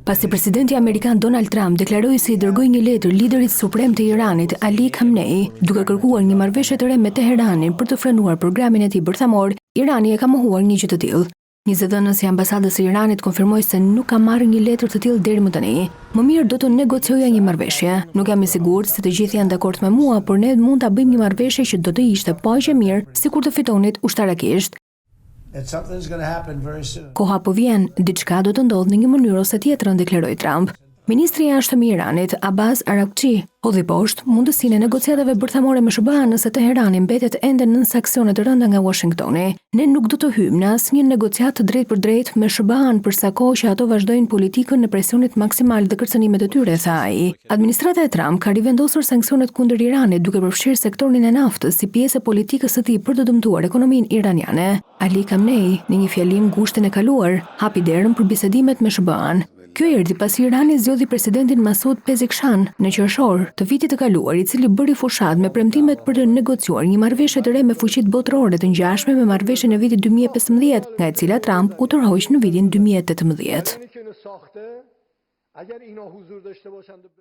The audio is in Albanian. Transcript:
Pasi presidenti Amerikan Donald Trump deklaroi se I dërgoi një letër liderit suprem të Iranit, Ali Khamenei, duke kërkuar një marrëveshje të re me Teheranin për të frenuar programin e tij bërthamor, Irani e ka mohuar një gjë të tillë. Një zëdhënës I ambasadës së Iranit konfirmoi se nuk ka marrë një letër të tillë deri më tani. Më mirë do të negocioja një marrëveshje. Nuk jam I sigurt se të gjithë janë dakord me mua, por ne mund ta bëjmë një marrëveshje që do të ishte po aq e mirë sikur të fitonit ushtarakisht. Koha po vjen, diçka do të ndodhë në një mënyrë ose tjetrën, deklaroi Trump. Ministri I jashtëm I Iranit, Abbas Araghchi, hodhi poshtë mundësinë e negociatave bërthamore me SBA nëse Teherani mbetet ende nën sanksione të rënda nga Washingtoni. Ne nuk do të hyjmë në asnjë negociat të drejtë për drejtë me SBA-n për sa kohë që ato vazhdojnë politikën e presionit maksimal dhe kërcënimet e tyre, tha ai. Administrata e Trump ka rivendosur sanksionet kundër Iranit duke përfshirë sektorin e naftës si pjesë e politikës së tij për të dëmtuar ekonominë iraniane. Ali Khamenei, në një fjalim ngushtin e kaluar, hapi derën për bisedimet me SBA-n. Kjo erdhi pasi Irani zgjodhi presidentin Masoud Pezeshkian në qershor të vitit të kaluar, I cili bëri fushat me premtimet për të negociuar një marrëveshje të re me fuqitë botërore të ngjashme me marrëveshjen e vitit 2015, nga e cila Trump u tërhoq në vitin 2018.